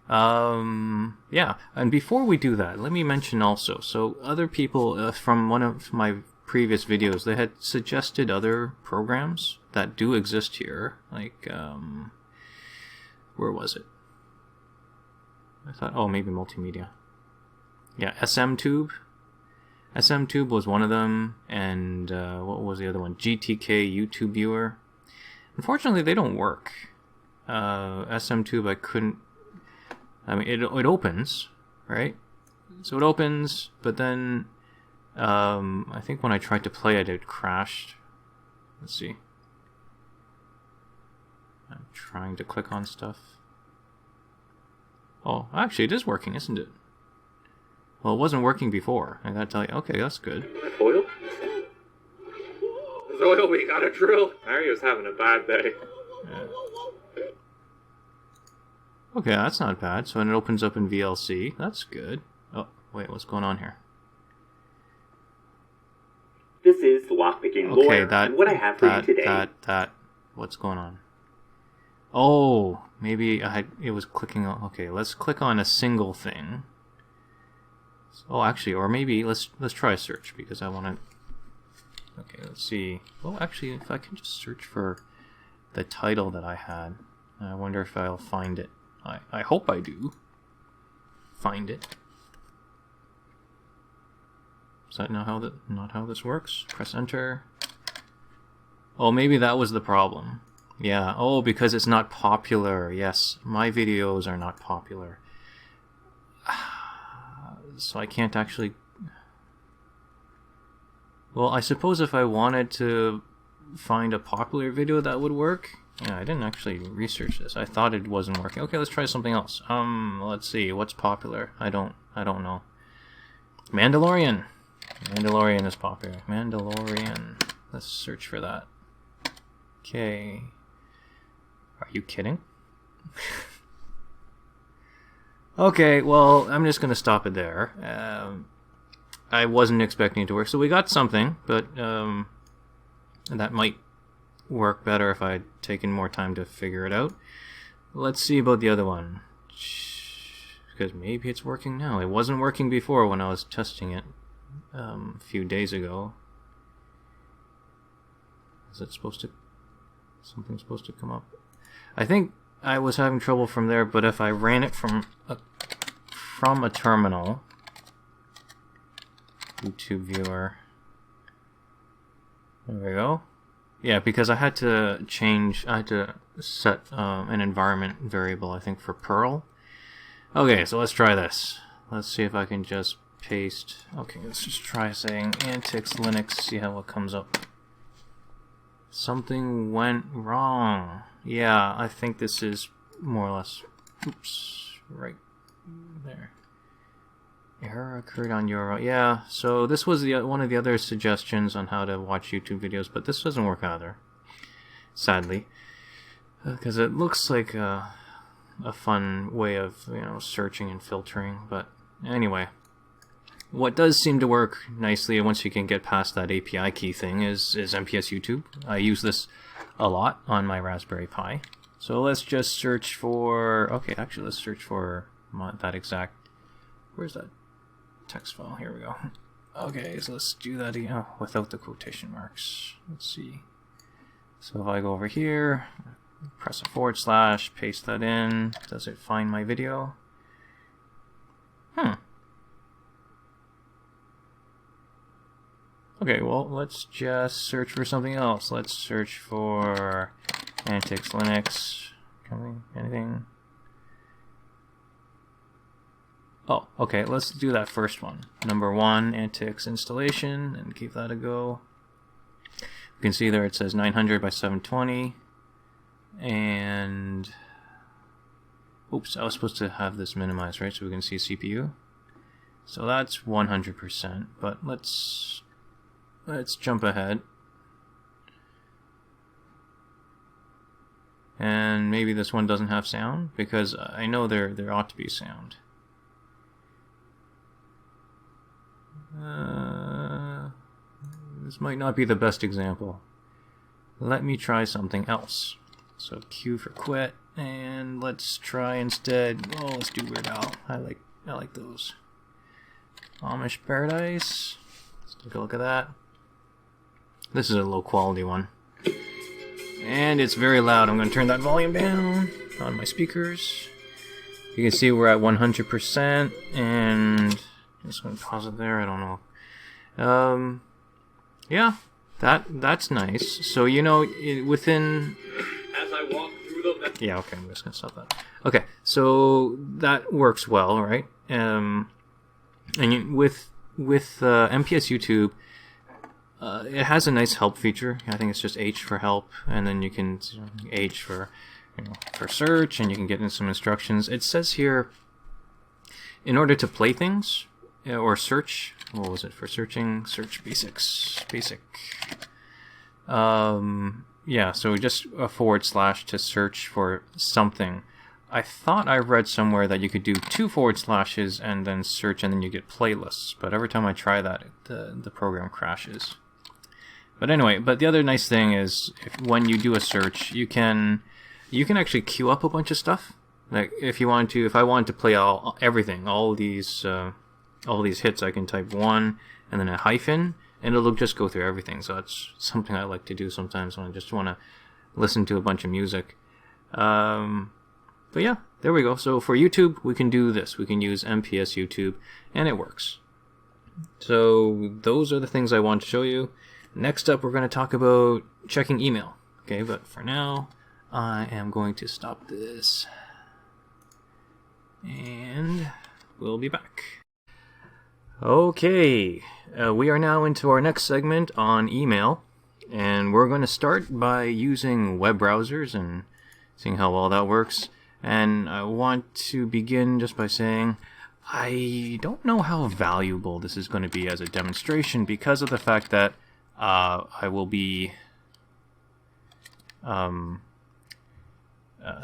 Yeah, and before we do that, let me mention also, so other people from one of my previous videos, they had suggested other programs that do exist here, like where was it? I thought, oh, maybe multimedia. Yeah, SMTube. SMTube was one of them, and what was the other one? gtk-youtube-viewer. Unfortunately, they don't work. SMTube, I couldn't. I mean, it opens, right? So it opens, but then I think when I tried to play it, it crashed. Let's see. I'm trying to click on stuff. Oh, actually, it is working, isn't it? Well, it wasn't working before. I gotta tell you. Okay, that's good. Oil? There's oil, we got a drill. Mario's having a bad day. Yeah. Okay, that's not bad. So it opens up in VLC. That's good. Oh, wait, what's going on here? This is the Lockpicking Lawyer, and what I have for you today. What's going on? Oh, maybe it was clicking on. Okay, let's click on a single thing. Oh, actually, or maybe let's try search, because I want to. Okay, let's see. Well, actually, if I can just search for the title that I had, I wonder if I'll find it. I hope I do find it. Is that not how this works? Press enter. Oh, maybe that was the problem. Yeah. Oh, because it's not popular. Yes, my videos are not popular. So I can't actually. Well, I suppose if I wanted to find a popular video, that would work. Yeah, I didn't actually research this. I thought it wasn't working. Okay, let's try something else. Let's see. What's popular? I don't know. Mandalorian. Mandalorian is popular. Mandalorian. Let's search for that. Okay. Are you kidding? Okay, well, I'm just going to stop it there. I wasn't expecting it to work, so we got something, but that might work better if I had taken more time to figure it out. Let's see about the other one, because maybe it's working now. It wasn't working before when I was testing it a few days ago. Is it supposed to... something's supposed to come up? I think I was having trouble from there, but if I ran it from a terminal, YouTube viewer, there we go. Yeah, because I had to set an environment variable, I think, for Perl. Okay, so let's try this. Let's see if I can just paste. Okay, let's just try saying antiX Linux, see how it comes up. Something went wrong. Yeah, I think this is more or less... Oops, right there. Error occurred on URL. Yeah, so this was one of the other suggestions on how to watch YouTube videos, but this doesn't work either, sadly, because it looks like a fun way of, you know, searching and filtering. But anyway, what does seem to work nicely once you can get past that API key thing is mps-youtube. I use this a lot on my Raspberry Pi. So let's just search for, okay, actually let's search for that exact, where's that text file? Here we go. Okay, so let's do that again, without the quotation marks. Let's see. So if I go over here, press a /, paste that in, does it find my video? Okay, well, let's just search for something else. Let's search for antiX Linux. Anything? Oh, okay, let's do that first one. Number 1, antiX installation, and give that a go. You can see there it says 900 by 720. And oops, I was supposed to have this minimized, right? So we can see CPU. So that's 100%, but let's jump ahead. And maybe this one doesn't have sound, because I know there ought to be sound. This might not be the best example. Let me try something else. So Q for quit, and let's try instead. Oh, let's do Weird Al. I like those. Amish Paradise. Let's take a look at that. This is a low quality one, and it's very loud. I'm going to turn that volume down on my speakers. You can see we're at 100%, and I'm just going to pause it there. I don't know. Yeah, that's nice. So, you know, within... As I walk through the... Yeah, okay, I'm just going to stop that. Okay, so that works well, right? And with mps-youtube, it has a nice help feature. I think it's just H for help, and then you can H for, you know, for search, and you can get in some instructions. It says here, in order to play things or search, what was it for searching? Search basic. Yeah, so just a / to search for something. I thought I read somewhere that you could do 2 / and then search, and then you get playlists. But every time I try that, the program crashes. But anyway, the other nice thing is when you do a search, you can actually queue up a bunch of stuff. Like if I wanted to play everything, all these hits, I can type 1 and then a hyphen, and it'll just go through everything. So that's something I like to do sometimes when I just want to listen to a bunch of music. But yeah, there we go. So for YouTube, we can do this. We can use mps-youtube, and it works. So those are the things I want to show you. Next up, we're going to talk about checking email. Okay, but for now, I am going to stop this, and we'll be back. Okay, we are now into our next segment on email, and we're going to start by using web browsers and seeing how well that works. And I want to begin just by saying I don't know how valuable this is going to be as a demonstration, because of the fact that I will be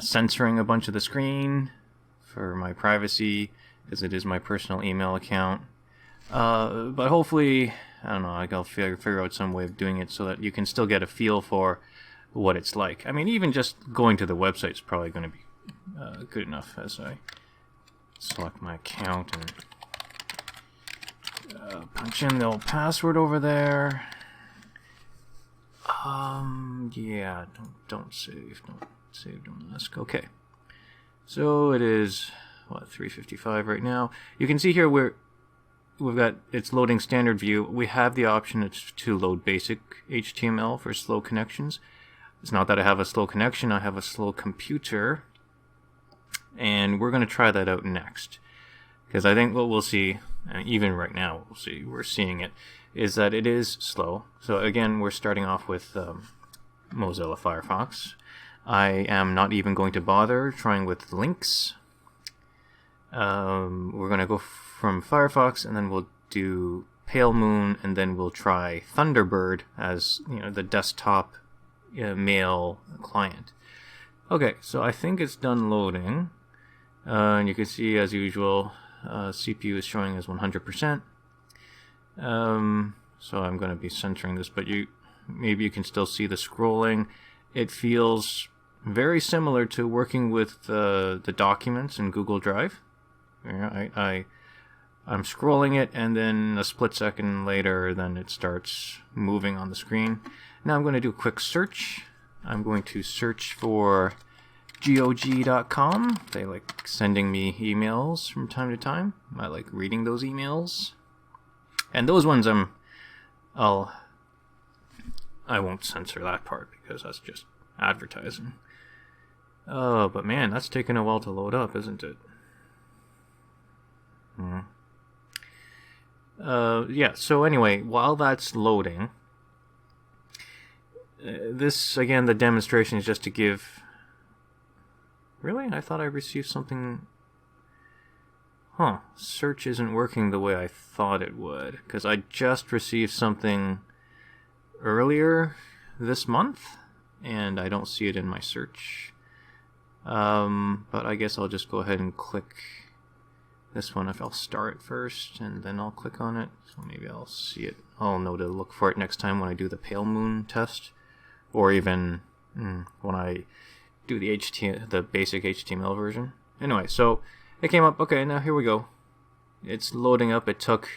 censoring a bunch of the screen for my privacy, because it is my personal email account. But hopefully, I don't know, I'll figure out some way of doing it so that you can still get a feel for what it's like. I mean, even just going to the website is probably going to be good enough, as I select my account and punch in the old password over there. Yeah, don't save, don't ask. Okay, so it is, what, 3:55 right now. You can see here we've got, it's loading standard view. We have the option to load basic HTML for slow connections. It's not that I have a slow connection, I have a slow computer. And we're going to try that out next. Because I think what we'll see, even right now we're seeing it, is that it is slow. So again, we're starting off with Mozilla Firefox. I am not even going to bother trying with links. We're going to go from Firefox, and then we'll do Pale Moon, and then we'll try Thunderbird as the desktop mail client. Okay, so I think it's done loading, and you can see as usual CPU is showing as 100%. So I'm going to be centering this, but maybe you can still see the scrolling. It feels very similar to working with the documents in Google Drive. I'm scrolling it, and then a split second later, then it starts moving on the screen. Now I'm going to do a quick search. I'm going to search for GOG.com. They like sending me emails from time to time. I like reading those emails. And those ones I won't censor that part because that's just advertising. Oh, but man, that's taking a while to load up, isn't it? Yeah, so anyway, while that's loading, this, again, the demonstration is just to give... Really? I thought I received something... Search isn't working the way I thought it would, because I just received something earlier this month, and I don't see it in my search. But I guess I'll just go ahead and click this one. If I'll start first, and then I'll click on it, so maybe I'll see it. I'll know to look for it next time when I do the Pale Moon test, or even when I do the basic HTML version. Anyway, so it came up. Okay, now here we go. It's loading up. It took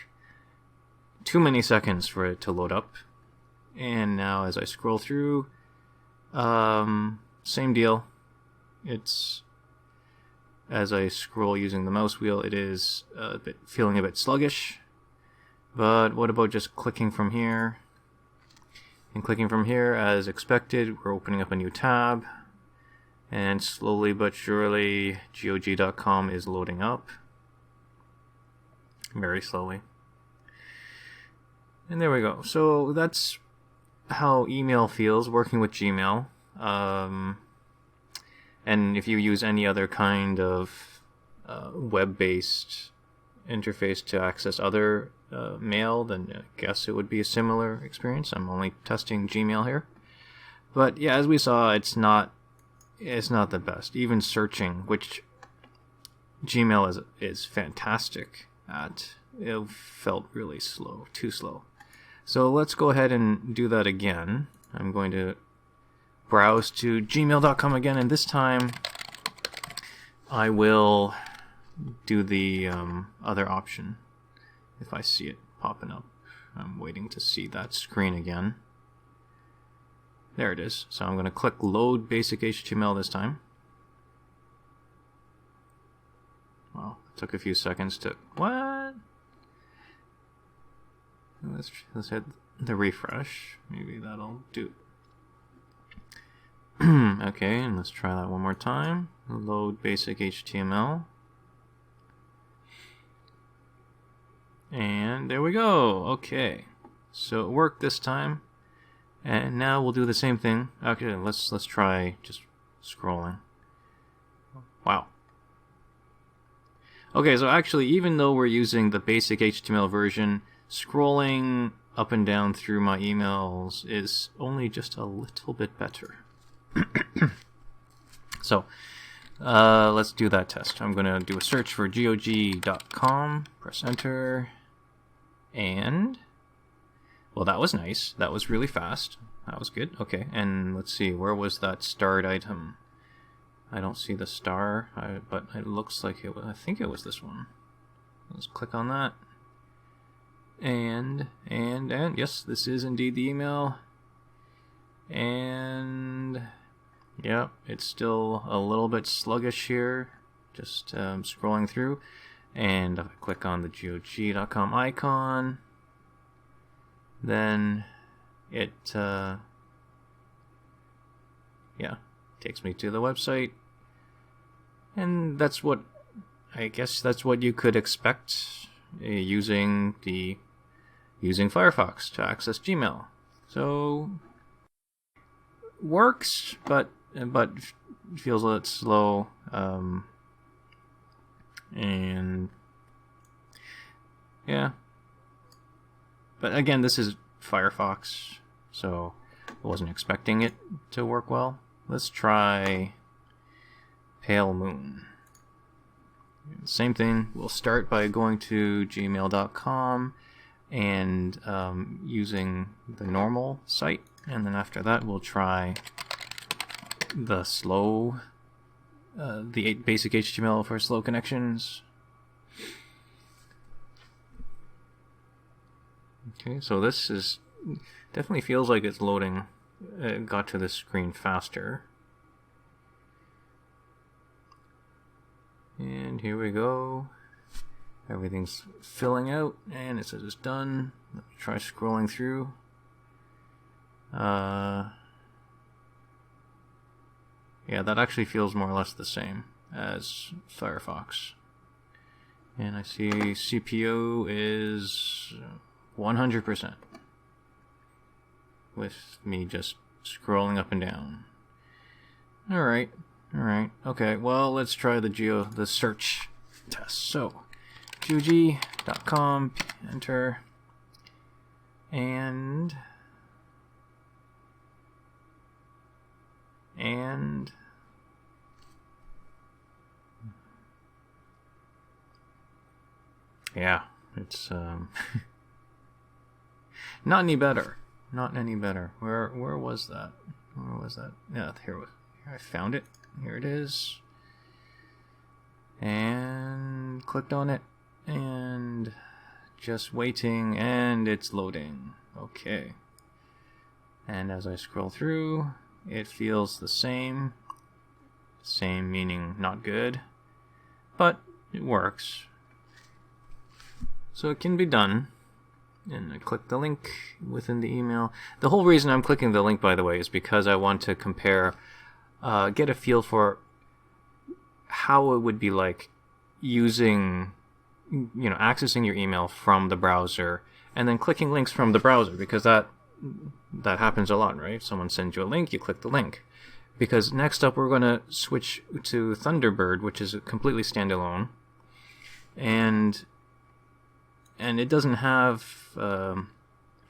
too many seconds for it to load up. And now as I scroll through, same deal. It's, as I scroll using the mouse wheel, it is feeling a bit sluggish. But what about just clicking from here? And clicking from here, as expected, we're opening up a new tab. And slowly but surely, GOG.com is loading up. Very slowly. And there we go. So that's how email feels, working with Gmail. And if you use any other kind of web-based interface to access other mail, then I guess it would be a similar experience. I'm only testing Gmail here. But yeah, as we saw, it's not the best. Even searching, which Gmail is fantastic at, it felt really slow, too slow. So let's go ahead and do that again. I'm going to browse to gmail.com again, and this time I will do the other option if I see it popping up. I'm waiting to see that screen again. There it is. So I'm going to click Load Basic HTML this time. Well, it took a few seconds to... What? Let's hit the refresh. Maybe that'll do. Okay, and let's try that one more time. Load Basic HTML. And there we go. Okay. So it worked this time. And now we'll do the same thing. Okay, let's try just scrolling. Wow. Okay, so actually, even though we're using the basic HTML version, scrolling up and down through my emails is only just a little bit better. So, let's do that test. I'm going to do a search for GOG.com, press enter, and... Well, that was nice. That was really fast. That was good. Okay, and let's see, where was that starred item? I don't see the star, but it looks like it was, I think it was this one. Let's click on that. And yes, this is indeed the email. And yeah, it's still a little bit sluggish here. Just scrolling through. And if I click on the GOG.com icon, then it takes me to the website, and that's what you could expect using Firefox to access Gmail. So works, but feels a little slow. And yeah, but again, this is Firefox, so I wasn't expecting it to work well. Let's try Pale Moon. Same thing. We'll start by going to gmail.com and using the normal site, and then after that we'll try the slow, the basic HTML for slow connections. Okay, so this is definitely feels like it's loading. It got to this screen faster. And here we go. Everything's filling out, and it says it's done. Let me try scrolling through. Yeah, that actually feels more or less the same as Firefox. And I see CPU is 100%. With me just scrolling up and down. Alright. Okay, well, let's try the search test. So, gog.com, enter, and yeah, it's not any better. Not any better. Where was that? Where was that? Yeah, here I found it. Here it is. And clicked on it. And just waiting, and it's loading. Okay. And as I scroll through, it feels the same. Same meaning not good. But it works. So it can be done. And I click the link within the email. The whole reason I'm clicking the link, by the way, is because I want to compare, get a feel for how it would be like using, accessing your email from the browser and then clicking links from the browser, because that happens a lot, right? Someone sends you a link, you click the link. Because next up we're going to switch to Thunderbird, which is completely standalone. And it doesn't have,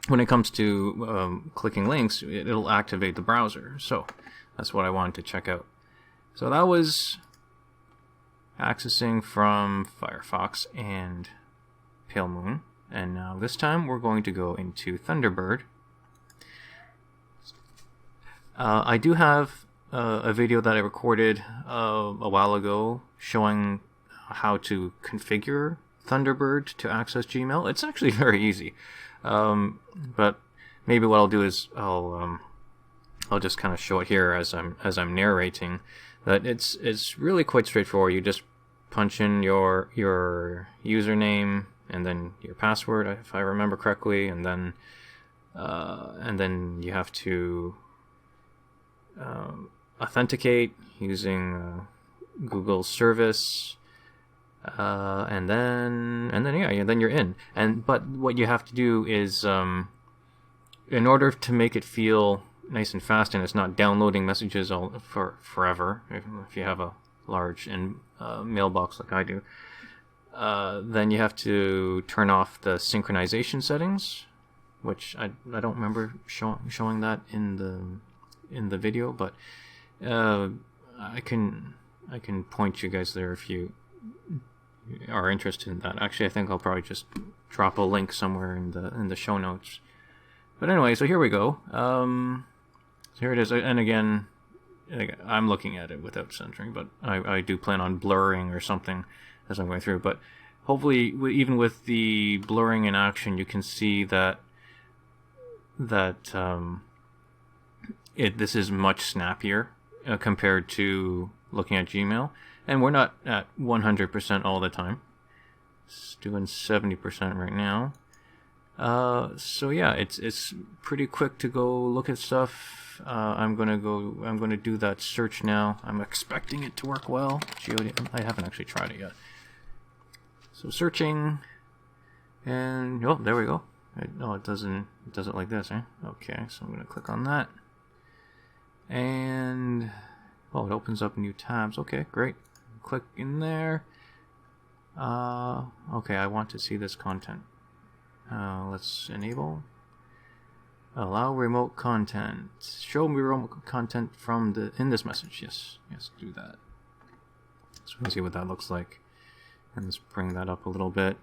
when it comes to clicking links, it'll activate the browser. So that's what I wanted to check out. So that was accessing from Firefox and Pale Moon. And now this time we're going to go into Thunderbird. I do have a video that I recorded a while ago showing how to configure Thunderbird to access Gmail. It's actually very easy, but maybe what I'll do is I'll just kind of show it here as I'm narrating. That it's really quite straightforward. You just punch in your username and then your password, if I remember correctly, and then you have to authenticate using Google service. And then you're in. But what you have to do is, in order to make it feel nice and fast, and it's not downloading messages forever, if you have a large mailbox like I do, then you have to turn off the synchronization settings, which I don't remember showing that in the video, but I can point you guys there if you are interested in that. Actually, I think I'll probably just drop a link somewhere in the show notes. But anyway, so here we go. So here it is, and again, I'm looking at it without censoring, but I do plan on blurring or something as I'm going through. But hopefully, even with the blurring in action, you can see that this is much snappier compared to looking at Gmail. And we're not at 100% all the time. It's doing 70% right now. So yeah, it's pretty quick to go look at stuff. I'm gonna do that search now. I'm expecting it to work well. I haven't actually tried it yet. So searching, and oh, there we go. No, it doesn't like this, eh? Okay, so I'm gonna click on that. And oh, it opens up new tabs. Okay, great. Click in there. Okay, I want to see this content. Let's enable. Allow remote content. Show me remote content from in this message. Yes, do that. So we'll see what that looks like. And let's bring that up a little bit.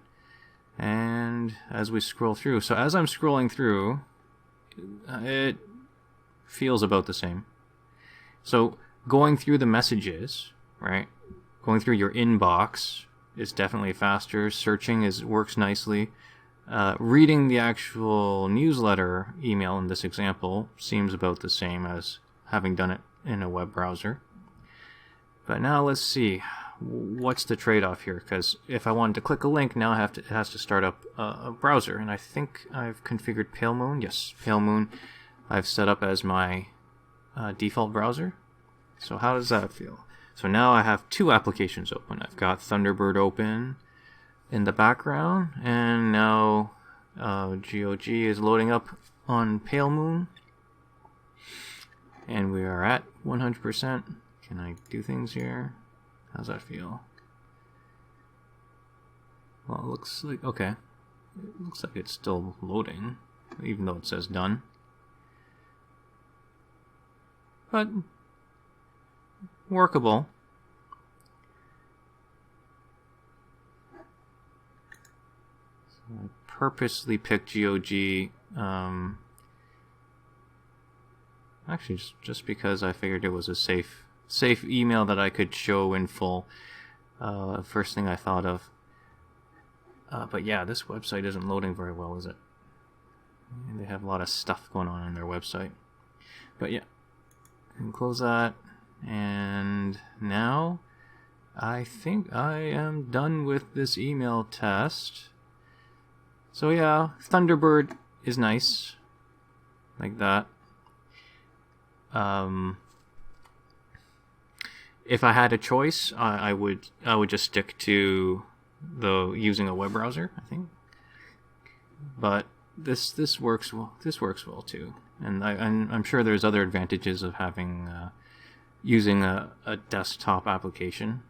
And as we scroll through, so as I'm scrolling through, it feels about the same. So going through the messages, right? Going through your inbox is definitely faster. Searching works nicely. Reading the actual newsletter email in this example seems about the same as having done it in a web browser. But now let's see, what's the trade-off here? Because if I wanted to click a link, now it has to start up a browser. And I think I've configured Pale Moon. Yes, Pale Moon I've set up as my default browser. So how does that feel? So now I have two applications open. I've got Thunderbird open in the background, and now GOG is loading up on Pale Moon, and we are at 100%. Can I do things here? How's that feel? Well, it looks like, okay. It looks like it's still loading, even though it says done. But workable. I purposely picked GOG, actually just because I figured it was a safe email that I could show in full. First thing I thought of. But yeah, this website isn't loading very well, is it? And they have a lot of stuff going on their website. But yeah, and close that. And now I think I am done with this email test. So yeah, Thunderbird is nice, like that. If I had a choice, I would just stick to using a web browser, I think. But this works well. This works well too, and I'm sure there's other advantages of having using a desktop application.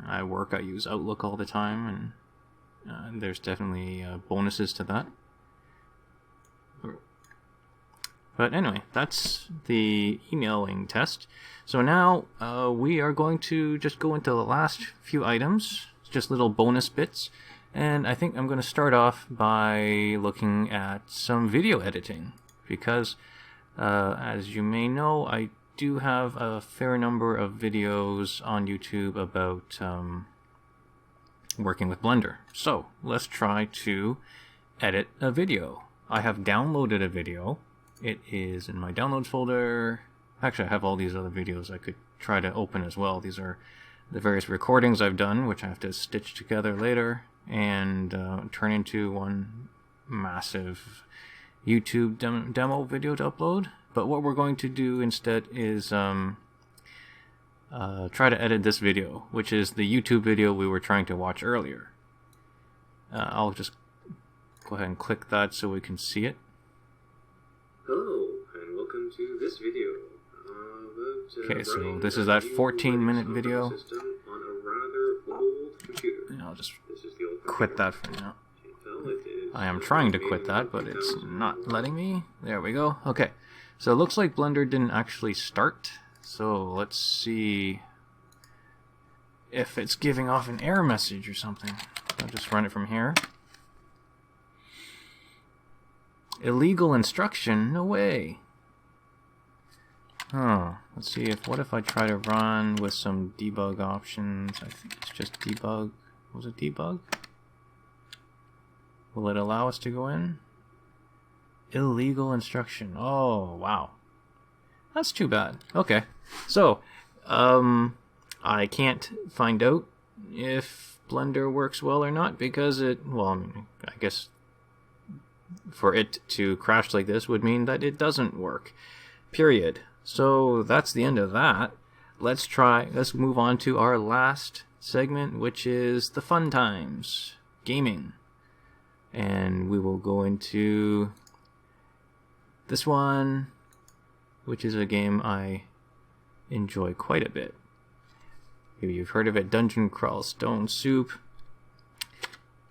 I use Outlook all the time, and there's definitely bonuses to that. But anyway, that's the emailing test. So now we are going to just go into the last few items, just little bonus bits. And I think I'm going to start off by looking at some video editing. Because, as you may know, I do have a fair number of videos on YouTube about working with Blender. So let's try to edit a video. I have downloaded a video. It is in my downloads folder. Actually, I have all these other videos I could try to open as well. These are the various recordings I've done, which I have to stitch together later and turn into one massive YouTube demo video to upload. But what we're going to do instead is try to edit this video, which is the YouTube video we were trying to watch earlier. I'll just go ahead and click that so we can see it. Hello, and welcome to this video. Okay, so this is that 14-minute video. On a rather old computer. And I'll just quit that for now. I am trying to quit that, but it's not letting me. There we go. Okay, so it looks like Blender didn't actually start. So let's see if it's giving off an error message or something. I'll just run it from here. Illegal instruction? No way. Let's see what if I try to run with some debug options. I think it's just debug. Was it debug? Will it allow us to go in? Illegal instruction. Oh, wow. That's too bad. Okay. So, I can't find out if Blender works well or not because I guess for it to crash like this would mean that it doesn't work. Period. So that's the end of that. Let's move on to our last segment, which is the fun times, gaming. And we will go into this one. which is a game I enjoy quite a bit. Maybe you've heard of it, Dungeon Crawl Stone Soup.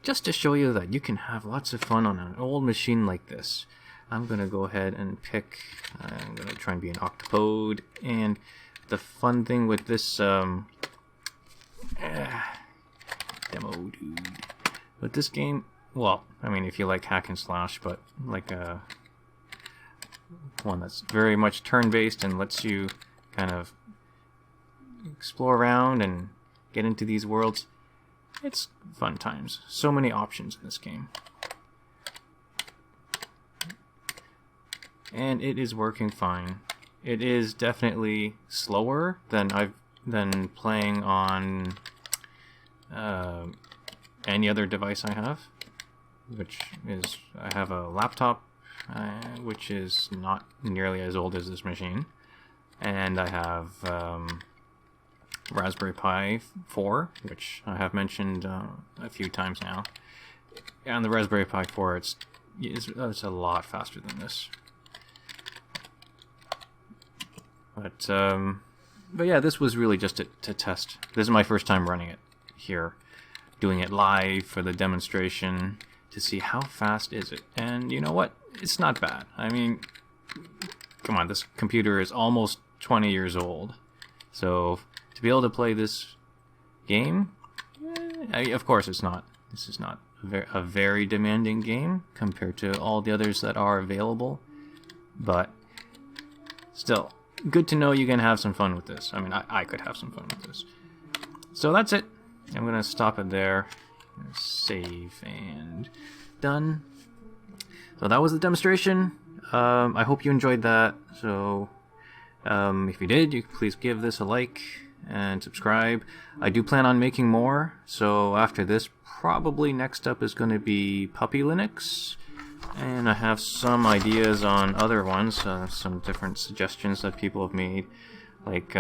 Just to show you that you can have lots of fun on an old machine like this. I'm going to go ahead and pick, I'm going to try and be an octopode, and the fun thing with this demo dude, with this game, well, I mean if you like hack and slash, but like a one that's very much turn-based and lets you kind of explore around and get into these worlds, it's fun times. So many options in this game. And it is working fine. It is definitely slower than playing on any other device I have, which is I have a laptop which is not nearly as old as this machine, and I have Raspberry Pi 4, which I have mentioned a few times now. And the Raspberry Pi 4, it's a lot faster than this. But yeah, this was really just to test. This is my first time running it here, doing it live for the demonstration to see how fast is it. And you know what? It's not bad. I mean, come on, this computer is almost 20 years old. So to be able to play this game, of course it's not. This is not a very demanding game compared to all the others that are available. But still, good to know you can have some fun with this. I mean, I could have some fun with this. So that's it. I'm going to stop it there. Save and done. So that was the demonstration. I hope you enjoyed that. So if you did, you please give this a like and subscribe. I do plan on making more. So after this, probably next up is going to be Puppy Linux. And I have some ideas on other ones, some different suggestions that people have made. Like,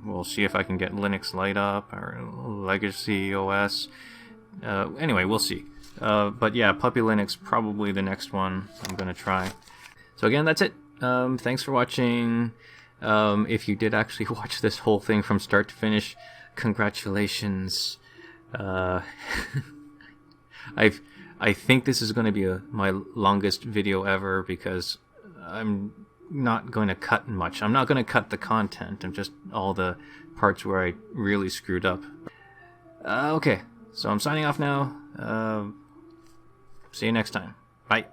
we'll see if I can get Linux Light Up or Legacy OS. Anyway, we'll see. But yeah, Puppy Linux, probably the next one I'm going to try. So again, that's it. Thanks for watching. If you did actually watch this whole thing from start to finish, congratulations. I think this is going to be my longest video ever because I'm not going to cut much. I'm not going to cut the content. I'm just all the parts where I really screwed up. Okay, so I'm signing off now. See you next time. Bye.